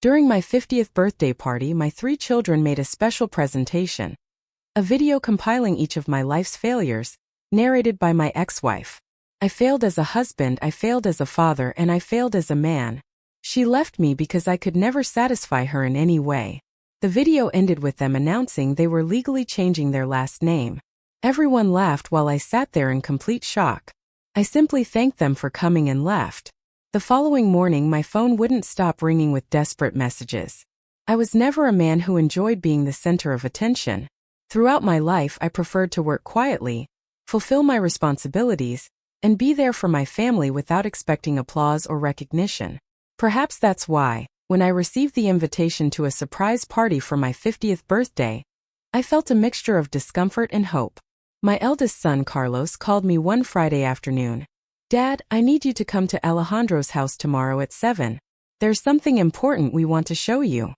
During my 50th birthday party, my 3 children made a special presentation. A video compiling each of my life's failures, narrated by my ex-wife. I failed as a husband, I failed as a father, and I failed as a man. She left me because I could never satisfy her in any way. The video ended with them announcing they were legally changing their last name. Everyone laughed while I sat there in complete shock. I simply thanked them for coming and left. The following morning, my phone wouldn't stop ringing with desperate messages. I was never a man who enjoyed being the center of attention. Throughout my life, I preferred to work quietly, fulfill my responsibilities, and be there for my family without expecting applause or recognition. Perhaps that's why, when I received the invitation to a surprise party for my 50th birthday, I felt a mixture of discomfort and hope. My eldest son, Carlos, called me one Friday afternoon. "Dad, I need you to come to Alejandro's house tomorrow at 7. There's something important we want to show you."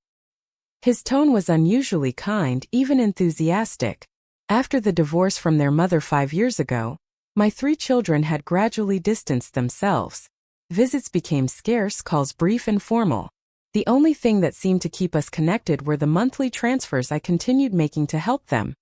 His tone was unusually kind, even enthusiastic. After the divorce from their mother 5 years ago, my 3 children had gradually distanced themselves. Visits became scarce, calls brief and formal. The only thing that seemed to keep us connected were the monthly transfers I continued making to help them,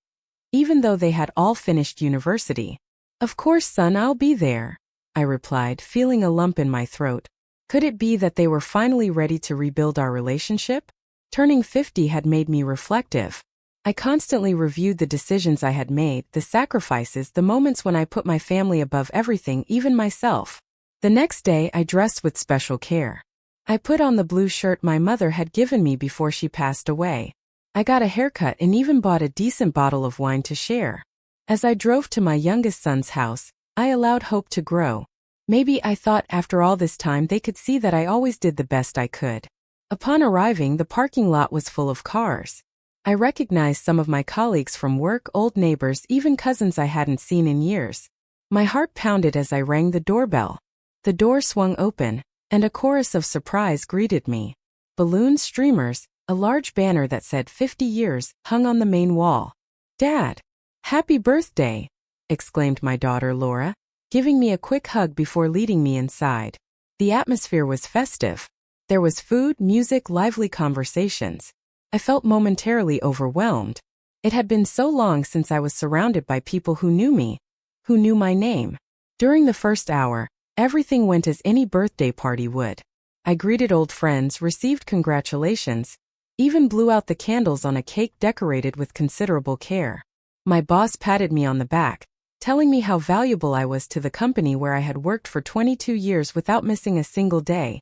even though they had all finished university. "Of course, son, I'll be there," I replied, feeling a lump in my throat. Could it be that they were finally ready to rebuild our relationship? Turning 50 had made me reflective. I constantly reviewed the decisions I had made, the sacrifices, the moments when I put my family above everything, even myself. The next day, I dressed with special care. I put on the blue shirt my mother had given me before she passed away. I got a haircut and even bought a decent bottle of wine to share. As I drove to my youngest son's house, I allowed hope to grow. Maybe, I thought, after all this time they could see that I always did the best I could. Upon arriving, the parking lot was full of cars. I recognized some of my colleagues from work, old neighbors, even cousins I hadn't seen in years. My heart pounded as I rang the doorbell. The door swung open, and a chorus of surprise greeted me. Balloons, streamers, a large banner that said 50 years, hung on the main wall. "Dad! Happy birthday!" exclaimed my daughter Laura, giving me a quick hug before leading me inside. The atmosphere was festive. There was food, music, lively conversations. I felt momentarily overwhelmed. It had been so long since I was surrounded by people who knew me, who knew my name. During the first hour, everything went as any birthday party would. I greeted old friends, received congratulations, even blew out the candles on a cake decorated with considerable care. My boss patted me on the back, telling me how valuable I was to the company where I had worked for 22 years without missing a single day,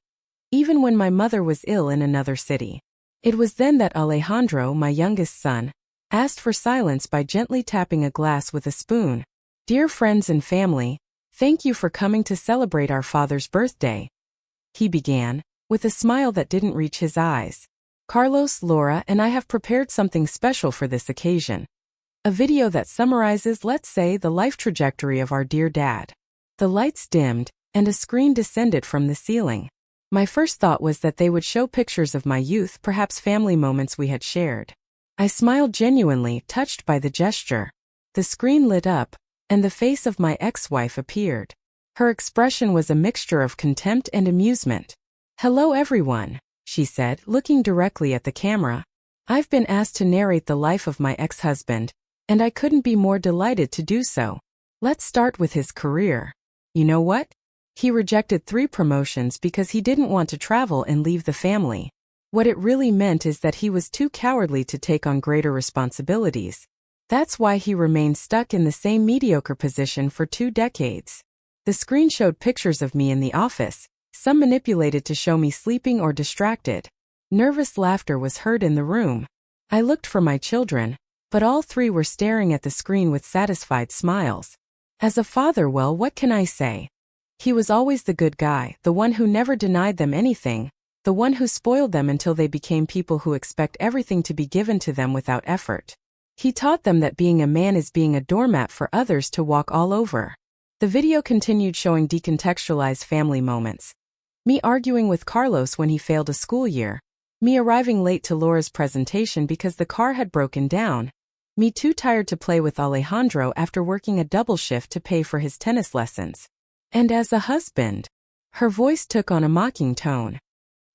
even when my mother was ill in another city. It was then that Alejandro, my youngest son, asked for silence by gently tapping a glass with a spoon. "Dear friends and family, thank you for coming to celebrate our father's birthday," he began, with a smile that didn't reach his eyes. "Carlos, Laura, and I have prepared something special for this occasion. A video that summarizes, let's say, the life trajectory of our dear dad." The lights dimmed, and a screen descended from the ceiling. My first thought was that they would show pictures of my youth, perhaps family moments we had shared. I smiled genuinely, touched by the gesture. The screen lit up, and the face of my ex-wife appeared. Her expression was a mixture of contempt and amusement. "Hello everyone," she said, looking directly at the camera. "I've been asked to narrate the life of my ex-husband, and I couldn't be more delighted to do so. Let's start with his career. You know what? He rejected 3 promotions because he didn't want to travel and leave the family. What it really meant is that he was too cowardly to take on greater responsibilities. That's why he remained stuck in the same mediocre position for 2 decades. The screen showed pictures of me in the office, some manipulated to show me sleeping or distracted. Nervous laughter was heard in the room. I looked for my children, but all 3 were staring at the screen with satisfied smiles. As a father, well, what can I say? He was always the good guy, the one who never denied them anything, the one who spoiled them until they became people who expect everything to be given to them without effort. He taught them that being a man is being a doormat for others to walk all over. The video continued showing decontextualized family moments. Me arguing with Carlos when he failed a school year. Me arriving late to Laura's presentation because the car had broken down. Me too tired to play with Alejandro after working a double shift to pay for his tennis lessons. And as a husband. Her voice took on a mocking tone.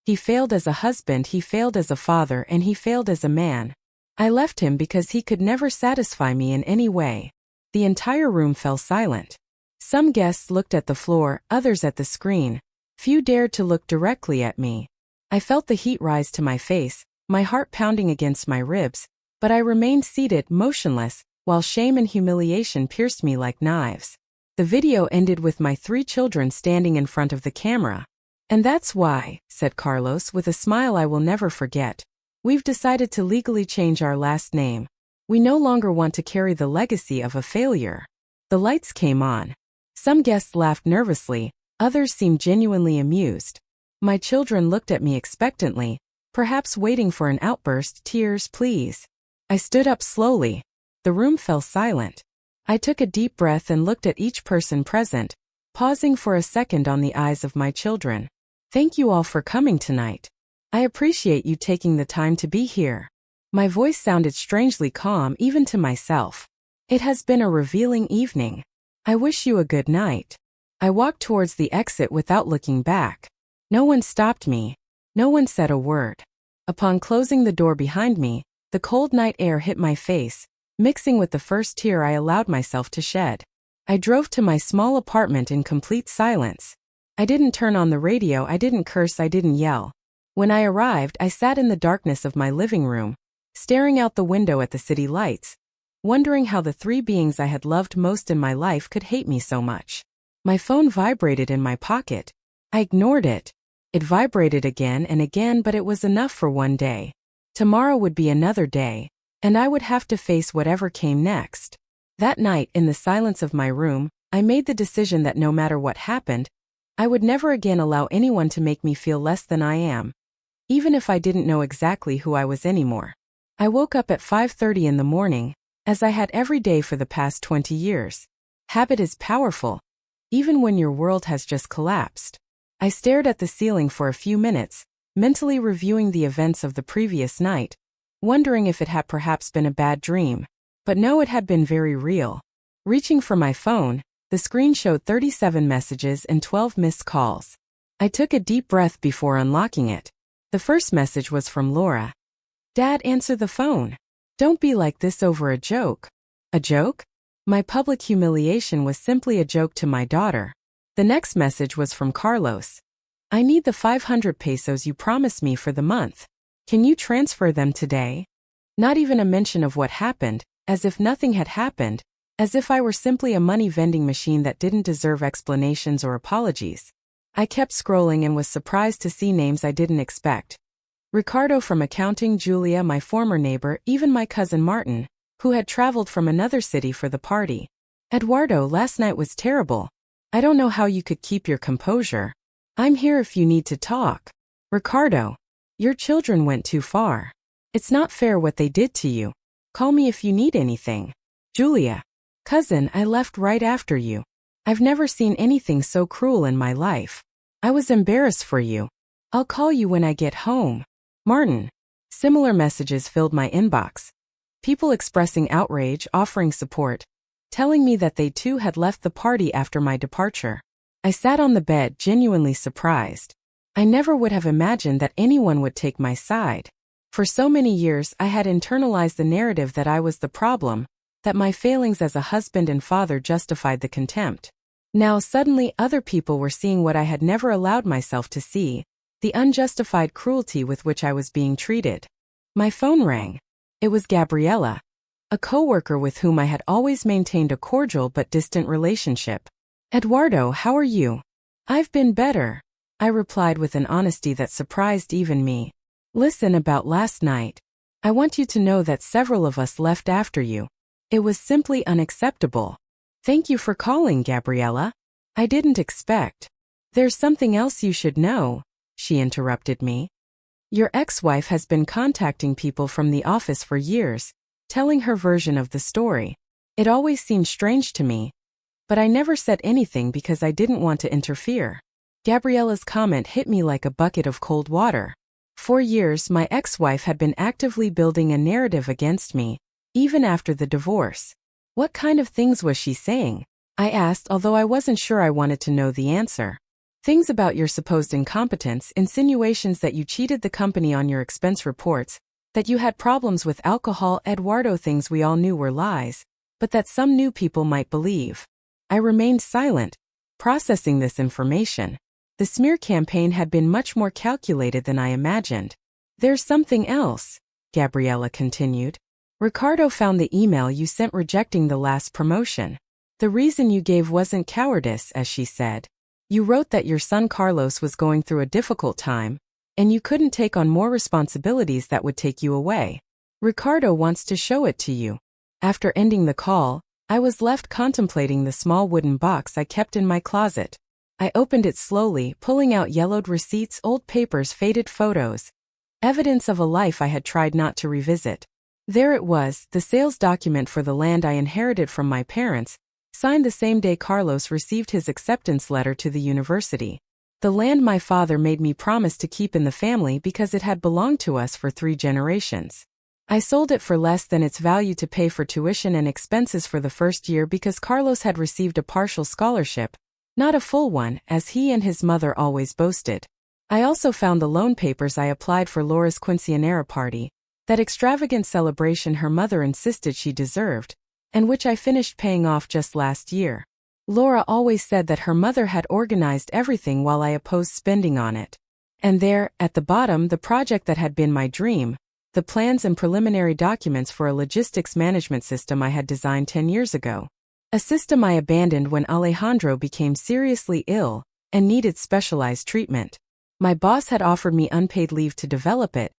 He failed as a husband, he failed as a father, and he failed as a man. I left him because he could never satisfy me in any way. The entire room fell silent. Some guests looked at the floor, others at the screen. Few dared to look directly at me. I felt the heat rise to my face, my heart pounding against my ribs, but I remained seated, motionless, while shame and humiliation pierced me like knives. The video ended with my 3 children standing in front of the camera. "And that's why," said Carlos with a smile I will never forget, "we've decided to legally change our last name. We no longer want to carry the legacy of a failure." The lights came on. Some guests laughed nervously, others seemed genuinely amused. My children looked at me expectantly, perhaps waiting for an outburst. "Tears, please." I stood up slowly. The room fell silent. I took a deep breath and looked at each person present, pausing for a second on the eyes of my children. "Thank you all for coming tonight. I appreciate you taking the time to be here." My voice sounded strangely calm even to myself. "It has been a revealing evening. I wish you a good night." I walked towards the exit without looking back. No one stopped me. No one said a word. Upon closing the door behind me, the cold night air hit my face, mixing with the first tear I allowed myself to shed. I drove to my small apartment in complete silence. I didn't turn on the radio, I didn't curse, I didn't yell. When I arrived, I sat in the darkness of my living room, staring out the window at the city lights, wondering how the 3 beings I had loved most in my life could hate me so much. My phone vibrated in my pocket. I ignored it. It vibrated again and again, but it was enough for one day. Tomorrow would be another day, and I would have to face whatever came next. That night, in the silence of my room, I made the decision that no matter what happened, I would never again allow anyone to make me feel less than I am, even if I didn't know exactly who I was anymore. I woke up at 5:30 in the morning, as I had every day for the past 20 years. Habit is powerful, even when your world has just collapsed. I stared at the ceiling for a few minutes, mentally reviewing the events of the previous night, wondering if it had perhaps been a bad dream. But no, it had been very real. Reaching for my phone, the screen showed 37 messages and 12 missed calls. I took a deep breath before unlocking it. The first message was from Laura. "Dad, answer the phone. Don't be like this over a joke." A joke? My public humiliation was simply a joke to my daughter. The next message was from Carlos. "I need the 500 pesos you promised me for the month. Can you transfer them today?" Not even a mention of what happened, as if nothing had happened, as if I were simply a money vending machine that didn't deserve explanations or apologies. I kept scrolling and was surprised to see names I didn't expect. Ricardo from accounting, Julia, my former neighbor, even my cousin Martin, who had traveled from another city for the party. "Eduardo, last night was terrible. I don't know how you could keep your composure. I'm here if you need to talk." "Ricardo, your children went too far. It's not fair what they did to you. Call me if you need anything." "Julia, cousin, I left right after you. I've never seen anything so cruel in my life. I was embarrassed for you. I'll call you when I get home." Martin. Similar messages filled my inbox. People expressing outrage, offering support, telling me that they too had left the party after my departure. I sat on the bed, genuinely surprised. I never would have imagined that anyone would take my side. For so many years, I had internalized the narrative that I was the problem, that my failings as a husband and father justified the contempt. Now suddenly other people were seeing what I had never allowed myself to see, the unjustified cruelty with which I was being treated. My phone rang. It was Gabriela, a coworker with whom I had always maintained a cordial but distant relationship. "Eduardo, how are you?" "I've been better," I replied with an honesty that surprised even me. "Listen, about last night. I want you to know that several of us left after you. It was simply unacceptable." "Thank you for calling, Gabriela. I didn't expect." "There's something else you should know," she interrupted me. "Your ex-wife has been contacting people from the office for years, telling her version of the story. It always seemed strange to me, but I never said anything because I didn't want to interfere." Gabriela's comment hit me like a bucket of cold water. For years, my ex-wife had been actively building a narrative against me, even after the divorce. What kind of things was she saying? I asked, although I wasn't sure I wanted to know the answer. Things about your supposed incompetence, insinuations that you cheated the company on your expense reports, that you had problems with alcohol, Eduardo, things we all knew were lies, but that some new people might believe. I remained silent, processing this information. The smear campaign had been much more calculated than I imagined. There's something else, Gabriella continued. Ricardo found the email you sent rejecting the last promotion. The reason you gave wasn't cowardice, as she said. You wrote that your son Carlos was going through a difficult time, and you couldn't take on more responsibilities that would take you away. Ricardo wants to show it to you. After ending the call, I was left contemplating the small wooden box I kept in my closet. I opened it slowly, pulling out yellowed receipts, old papers, faded photos. Evidence of a life I had tried not to revisit. There it was, the sales document for the land I inherited from my parents, signed the same day Carlos received his acceptance letter to the university. The land my father made me promise to keep in the family because it had belonged to us for 3 generations. I sold it for less than its value to pay for tuition and expenses for the first year because Carlos had received a partial scholarship, not a full one, as he and his mother always boasted. I also found the loan papers I applied for Laura's quinceañera party, that extravagant celebration her mother insisted she deserved, and which I finished paying off just last year. Laura always said that her mother had organized everything while I opposed spending on it. And there, at the bottom, the project that had been my dream, the plans and preliminary documents for a logistics management system I had designed 10 years ago. A system I abandoned when Alejandro became seriously ill and needed specialized treatment. My boss had offered me unpaid leave to develop it,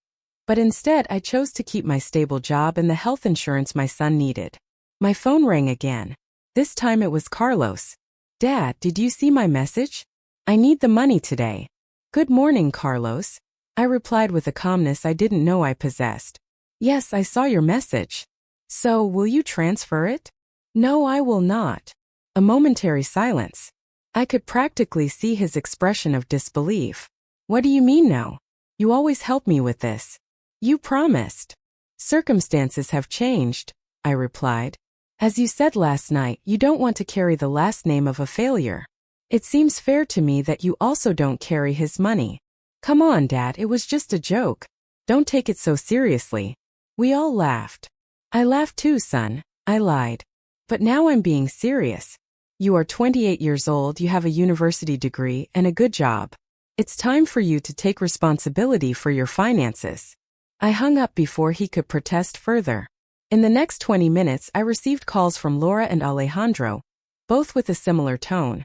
but instead I chose to keep my stable job and the health insurance my son needed. My phone rang again. This time it was Carlos. Dad, did you see my message? I need the money today. Good morning, Carlos. I replied with a calmness I didn't know I possessed. Yes, I saw your message. So, will you transfer it? No, I will not. A momentary silence. I could practically see his expression of disbelief. What do you mean no? You always help me with this. You promised. Circumstances have changed, I replied. As you said last night, you don't want to carry the last name of a failure. It seems fair to me that you also don't carry his money. Come on, Dad, it was just a joke. Don't take it so seriously. We all laughed. I laughed too, son, I lied. But now I'm being serious. You are 28 years old, you have a university degree and a good job. It's time for you to take responsibility for your finances. I hung up before he could protest further. In the next 20 minutes, I received calls from Laura and Alejandro, both with a similar tone.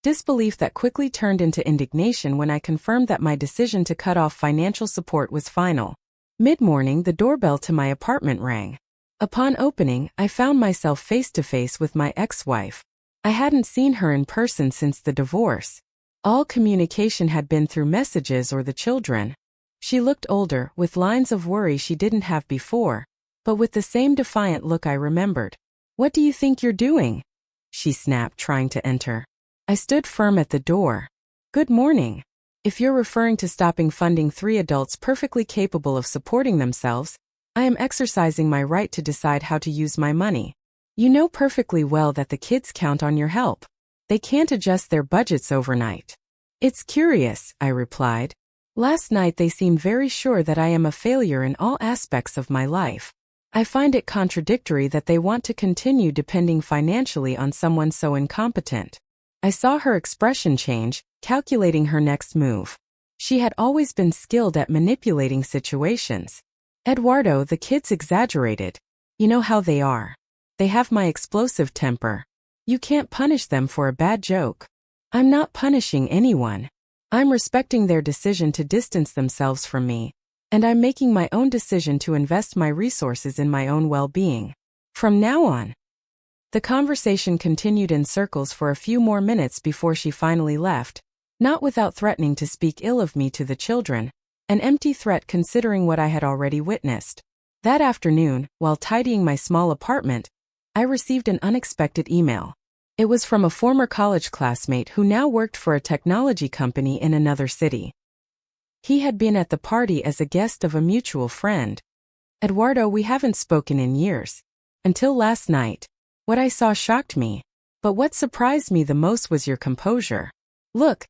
Disbelief that quickly turned into indignation when I confirmed that my decision to cut off financial support was final. Mid-morning, the doorbell to my apartment rang. Upon opening, I found myself face-to-face with my ex-wife. I hadn't seen her in person since the divorce. All communication had been through messages or the children. She looked older, with lines of worry she didn't have before, but with the same defiant look I remembered. What do you think you're doing? She snapped, trying to enter. I stood firm at the door. Good morning. If you're referring to stopping funding 3 adults perfectly capable of supporting themselves, I am exercising my right to decide how to use my money. You know perfectly well that the kids count on your help. They can't adjust their budgets overnight. It's curious, I replied. Last night they seemed very sure that I am a failure in all aspects of my life. I find it contradictory that they want to continue depending financially on someone so incompetent. I saw her expression change, calculating her next move. She had always been skilled at manipulating situations. Eduardo, the kids exaggerated. You know how they are. They have my explosive temper. You can't punish them for a bad joke. I'm not punishing anyone. I'm respecting their decision to distance themselves from me, and I'm making my own decision to invest my resources in my own well-being. From now on. The conversation continued in circles for a few more minutes before she finally left, not without threatening to speak ill of me to the children, an empty threat considering what I had already witnessed. That afternoon, while tidying my small apartment, I received an unexpected email. It was from a former college classmate who now worked for a technology company in another city. He had been at the party as a guest of a mutual friend. Eduardo, we haven't spoken in years. Until last night. What I saw shocked me. But what surprised me the most was your composure. Look,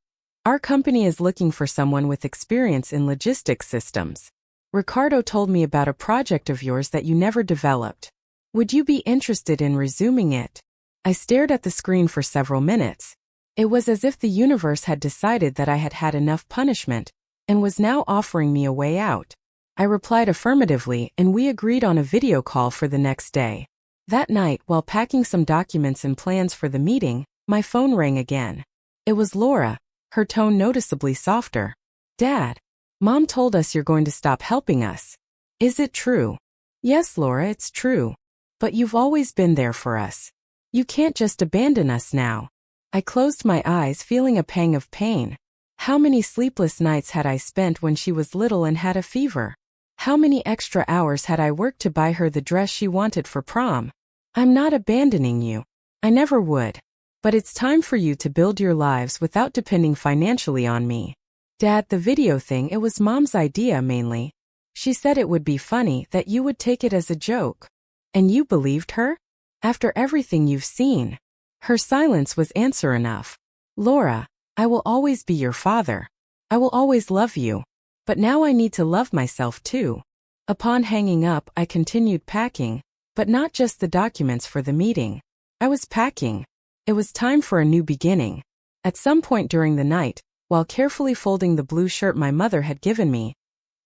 Our company is looking for someone with experience in logistics systems. Ricardo told me about a project of yours that you never developed. Would you be interested in resuming it? I stared at the screen for several minutes. It was as if the universe had decided that I had had enough punishment and was now offering me a way out. I replied affirmatively, and we agreed on a video call for the next day. That night, while packing some documents and plans for the meeting, my phone rang again. It was Laura, her tone noticeably softer. Dad, Mom told us you're going to stop helping us. Is it true? Yes, Laura, it's true. But you've always been there for us. You can't just abandon us now. I closed my eyes, feeling a pang of pain. How many sleepless nights had I spent when she was little and had a fever? How many extra hours had I worked to buy her the dress she wanted for prom? I'm not abandoning you. I never would. But it's time for you to build your lives without depending financially on me. Dad, the video thing, it was Mom's idea mainly. She said it would be funny, that you would take it as a joke. And you believed her? After everything you've seen. Her silence was answer enough. Laura, I will always be your father. I will always love you. But now I need to love myself too. Upon hanging up, I continued packing, but not just the documents for the meeting. I was packing. It was time for a new beginning. At some point during the night, while carefully folding the blue shirt my mother had given me,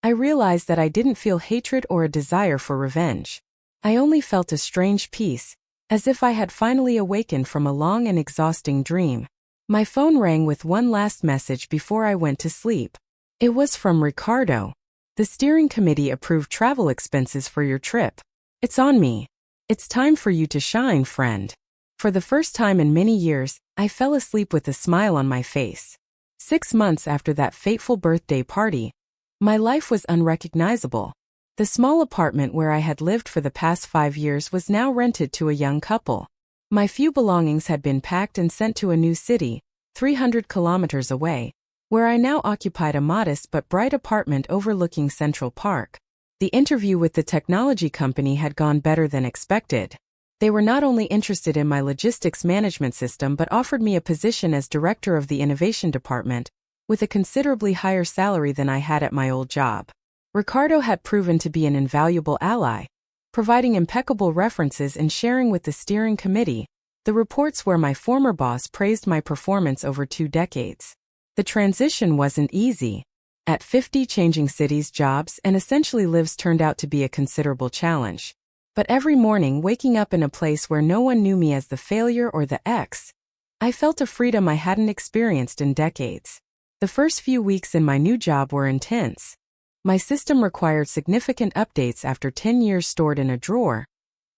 I realized that I didn't feel hatred or a desire for revenge. I only felt a strange peace, as if I had finally awakened from a long and exhausting dream. My phone rang with one last message before I went to sleep. It was from Ricardo. The steering committee approved travel expenses for your trip. It's on me. It's time for you to shine, friend. For the first time in many years, I fell asleep with a smile on my face. 6 months after that fateful birthday party, my life was unrecognizable. The small apartment where I had lived for the past 5 years was now rented to a young couple. My few belongings had been packed and sent to a new city, 300 kilometers away, where I now occupied a modest but bright apartment overlooking Central Park. The interview with the technology company had gone better than expected. They were not only interested in my logistics management system but offered me a position as director of the innovation department, with a considerably higher salary than I had at my old job. Ricardo had proven to be an invaluable ally, providing impeccable references and sharing with the steering committee the reports where my former boss praised my performance over 2 decades. The transition wasn't easy. At 50, changing cities, jobs, and essentially lives turned out to be a considerable challenge. But every morning, waking up in a place where no one knew me as the failure or the ex, I felt a freedom I hadn't experienced in decades. The first few weeks in my new job were intense. My system required significant updates after 10 years stored in a drawer,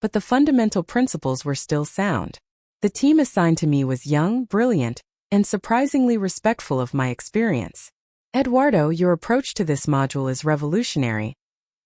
but the fundamental principles were still sound. The team assigned to me was young, brilliant, and surprisingly respectful of my experience. Eduardo, your approach to this module is revolutionary.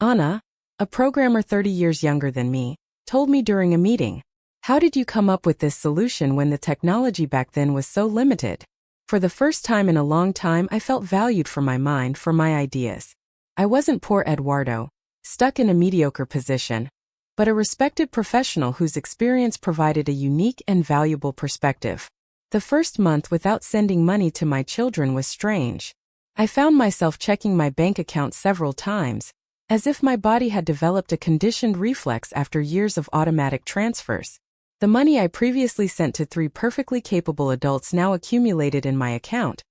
Ana, a programmer 30 years younger than me, told me during a meeting. How did you come up with this solution when the technology back then was so limited? For the first time in a long time, I felt valued for my mind, for my ideas. I wasn't poor Eduardo, stuck in a mediocre position, but a respected professional whose experience provided a unique and valuable perspective. The first month without sending money to my children was strange. I found myself checking my bank account several times, as if my body had developed a conditioned reflex after years of automatic transfers. The money I previously sent to 3 perfectly capable adults now accumulated in my account,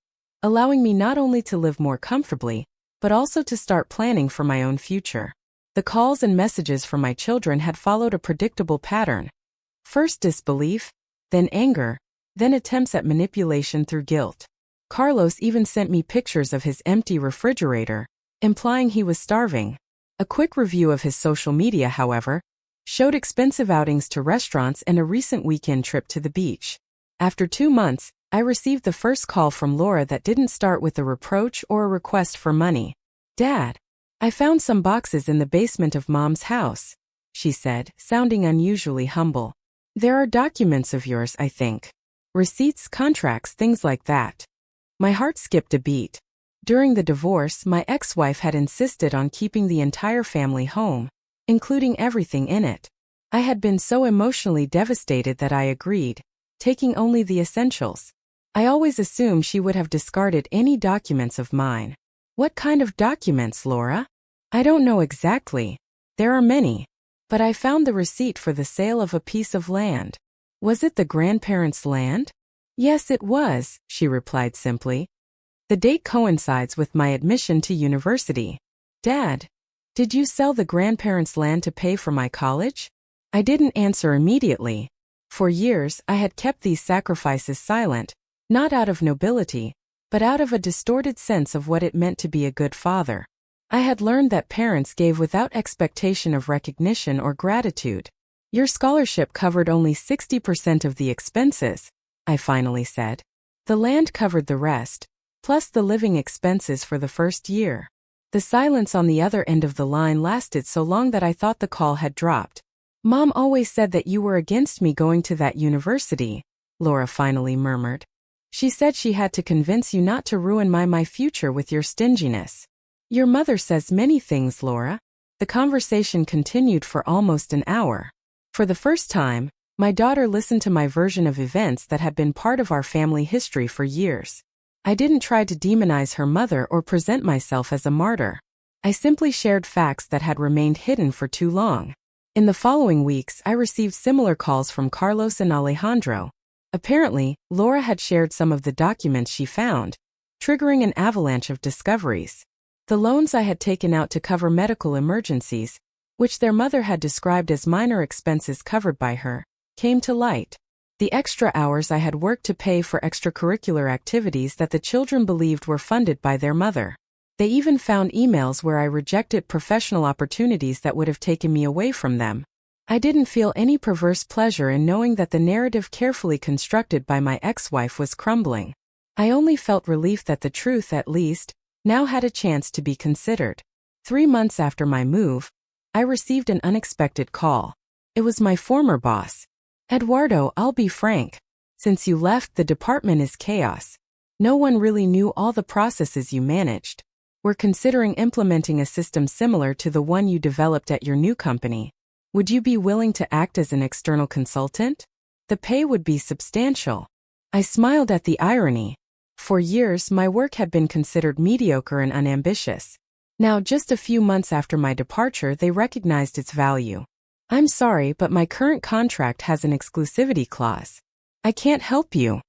allowing me not only to live more comfortably, but also to start planning for my own future. The calls and messages from my children had followed a predictable pattern. First disbelief, then anger, then attempts at manipulation through guilt. Carlos even sent me pictures of his empty refrigerator, implying he was starving. A quick review of his social media, however, showed expensive outings to restaurants and a recent weekend trip to the beach. After 2 months, I received the first call from Laura that didn't start with a reproach or a request for money. Dad, I found some boxes in the basement of Mom's house, she said, sounding unusually humble. There are documents of yours, I think. Receipts, contracts, things like that. My heart skipped a beat. During the divorce, my ex-wife had insisted on keeping the entire family home, including everything in it. I had been so emotionally devastated that I agreed, taking only the essentials. I always assumed she would have discarded any documents of mine. What kind of documents, Laura? I don't know exactly. There are many. But I found the receipt for the sale of a piece of land. Was it the grandparents' land? Yes, it was, she replied simply. The date coincides with my admission to university. Dad, did you sell the grandparents' land to pay for my college? I didn't answer immediately. For years, I had kept these sacrifices silent, not out of nobility, but out of a distorted sense of what it meant to be a good father. I had learned that parents gave without expectation of recognition or gratitude. Your scholarship covered only 60% of the expenses, I finally said. The land covered the rest, plus the living expenses for the first year. The silence on the other end of the line lasted so long that I thought the call had dropped. Mom always said that you were against me going to that university, Laura finally murmured. She said she had to convince you not to ruin my future with your stinginess. Your mother says many things, Laura. The conversation continued for almost an hour. For the first time, my daughter listened to my version of events that had been part of our family history for years. I didn't try to demonize her mother or present myself as a martyr. I simply shared facts that had remained hidden for too long. In the following weeks, I received similar calls from Carlos and Alejandro. Apparently, Laura had shared some of the documents she found, triggering an avalanche of discoveries. The loans I had taken out to cover medical emergencies, which their mother had described as minor expenses covered by her, came to light. The extra hours I had worked to pay for extracurricular activities that the children believed were funded by their mother. They even found emails where I rejected professional opportunities that would have taken me away from them. I didn't feel any perverse pleasure in knowing that the narrative carefully constructed by my ex-wife was crumbling. I only felt relief that the truth, at least, now had a chance to be considered. 3 months after my move, I received an unexpected call. It was my former boss. Eduardo, I'll be frank. Since you left, the department is chaos. No one really knew all the processes you managed. We're considering implementing a system similar to the one you developed at your new company. Would you be willing to act as an external consultant? The pay would be substantial. I smiled at the irony. For years, my work had been considered mediocre and unambitious. Now, just a few months after my departure, they recognized its value. I'm sorry, but my current contract has an exclusivity clause. I can't help you.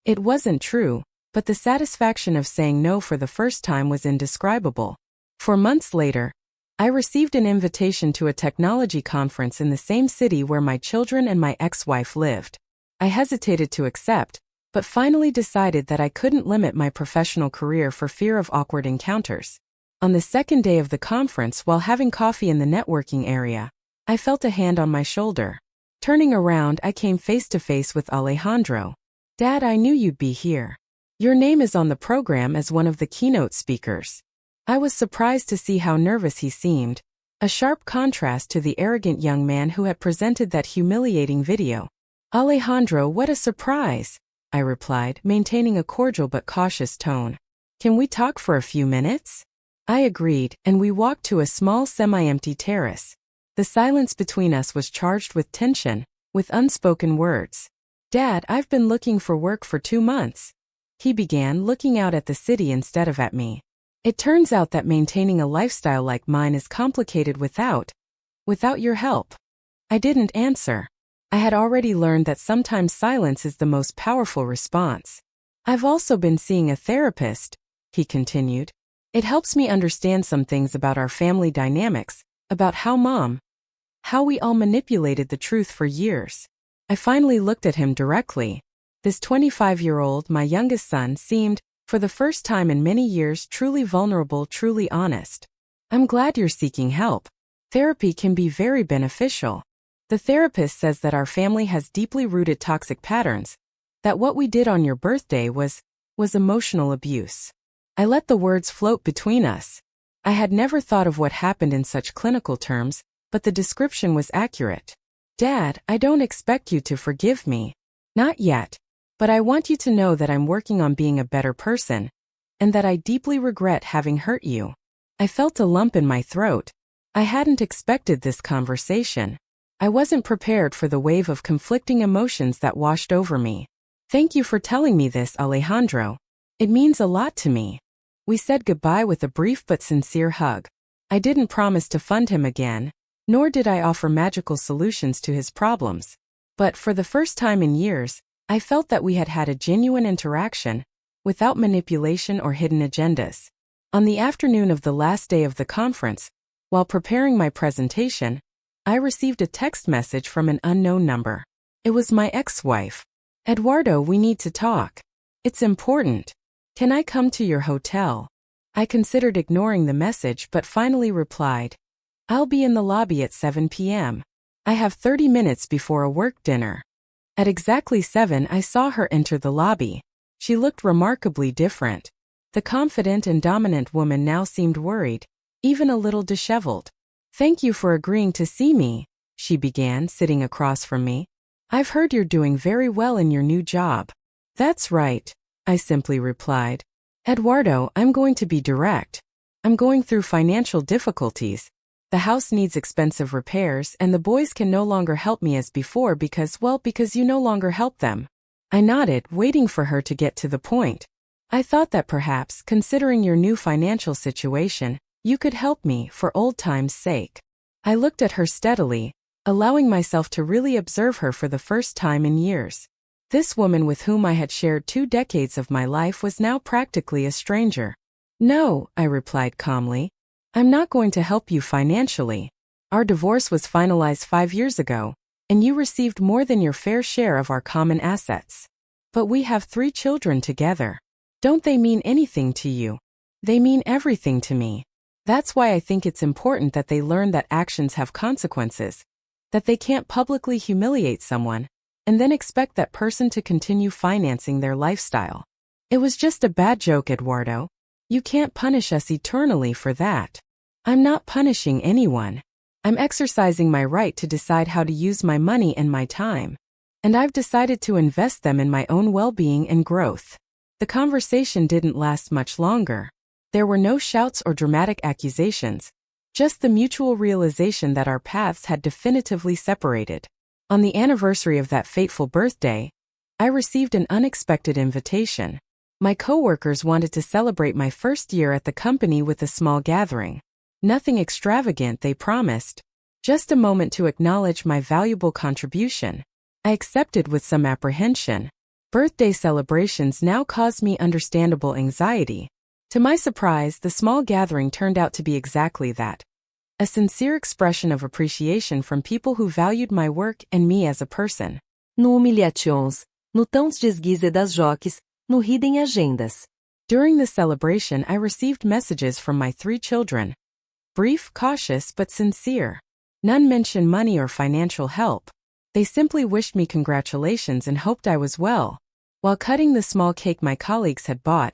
It wasn't true, but the satisfaction of saying no for the first time was indescribable. 4 months later, I received an invitation to a technology conference in the same city where my children and my ex-wife lived. I hesitated to accept, but finally decided that I couldn't limit my professional career for fear of awkward encounters. On the second day of the conference, while having coffee in the networking area, I felt a hand on my shoulder. Turning around, I came face to face with Alejandro. Dad, I knew you'd be here. Your name is on the program as one of the keynote speakers. I was surprised to see how nervous he seemed, a sharp contrast to the arrogant young man who had presented that humiliating video. Alejandro, what a surprise, I replied, maintaining a cordial but cautious tone. Can we talk for a few minutes? I agreed, and we walked to a small semi-empty terrace. The silence between us was charged with tension, with unspoken words. Dad, I've been looking for work for 2 months. He began, looking out at the city instead of at me. It turns out that maintaining a lifestyle like mine is complicated without your help. I didn't answer. I had already learned that sometimes silence is the most powerful response. I've also been seeing a therapist, he continued. It helps me understand some things about our family dynamics, about how we all manipulated the truth for years. I finally looked at him directly. This 25-year-old, my youngest son, seemed, for the first time in many years, truly vulnerable, truly honest. I'm glad you're seeking help. Therapy can be very beneficial. The therapist says that our family has deeply rooted toxic patterns, that what we did on your birthday was emotional abuse. I let the words float between us. I had never thought of what happened in such clinical terms, but the description was accurate. Dad, I don't expect you to forgive me. Not yet. But I want you to know that I'm working on being a better person, and that I deeply regret having hurt you. I felt a lump in my throat. I hadn't expected this conversation. I wasn't prepared for the wave of conflicting emotions that washed over me. Thank you for telling me this, Alejandro. It means a lot to me. We said goodbye with a brief but sincere hug. I didn't promise to fund him again, nor did I offer magical solutions to his problems. But for the first time in years, I felt that we had had a genuine interaction, without manipulation or hidden agendas. On the afternoon of the last day of the conference, while preparing my presentation, I received a text message from an unknown number. It was my ex-wife. Eduardo, we need to talk. It's important. Can I come to your hotel? I considered ignoring the message but finally replied, I'll be in the lobby at 7 p.m. I have 30 minutes before a work dinner. At exactly 7, I saw her enter the lobby. She looked remarkably different. The confident and dominant woman now seemed worried, even a little disheveled. Thank you for agreeing to see me, she began, sitting across from me. I've heard you're doing very well in your new job. That's right, I simply replied. Eduardo, I'm going to be direct. I'm going through financial difficulties. The house needs expensive repairs and the boys can no longer help me as before because you no longer help them. I nodded, waiting for her to get to the point. I thought that perhaps, considering your new financial situation, you could help me for old times' sake. I looked at her steadily, allowing myself to really observe her for the first time in years. This woman with whom I had shared 2 decades of my life was now practically a stranger. No, I replied calmly. I'm not going to help you financially. Our divorce was finalized 5 years ago, and you received more than your fair share of our common assets. But we have 3 children together. Don't they mean anything to you? They mean everything to me. That's why I think it's important that they learn that actions have consequences, that they can't publicly humiliate someone, and then expect that person to continue financing their lifestyle. It was just a bad joke, Eduardo. You can't punish us eternally for that. I'm not punishing anyone. I'm exercising my right to decide how to use my money and my time. And I've decided to invest them in my own well-being and growth. The conversation didn't last much longer. There were no shouts or dramatic accusations, just the mutual realization that our paths had definitively separated. On the anniversary of that fateful birthday, I received an unexpected invitation. My coworkers wanted to celebrate my first year at the company with a small gathering. Nothing extravagant, they promised, just a moment to acknowledge my valuable contribution. I accepted with some apprehension. Birthday celebrations now caused me understandable anxiety. To my surprise, the small gathering turned out to be exactly that. A sincere expression of appreciation from people who valued my work and me as a person. No Humiliations, no tão desguise das joques, no Hidden Agendas. During the celebration, I received messages from my 3 children. Brief, cautious, but sincere. None mentioned money or financial help. They simply wished me congratulations and hoped I was well. While cutting the small cake my colleagues had bought,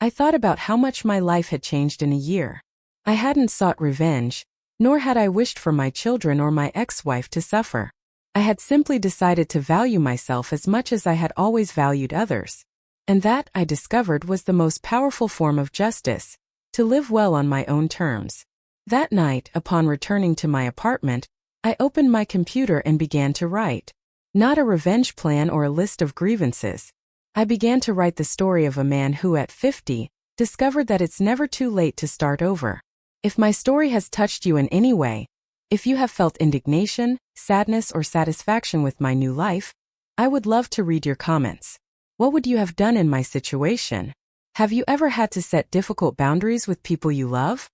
I thought about how much my life had changed in a year. I hadn't sought revenge, nor had I wished for my children or my ex-wife to suffer. I had simply decided to value myself as much as I had always valued others. And that, I discovered, was the most powerful form of justice, to live well on my own terms. That night, upon returning to my apartment, I opened my computer and began to write. Not a revenge plan or a list of grievances. I began to write the story of a man who, at 50, discovered that it's never too late to start over. If my story has touched you in any way, if you have felt indignation, sadness, or satisfaction with my new life, I would love to read your comments. What would you have done in my situation? Have you ever had to set difficult boundaries with people you love?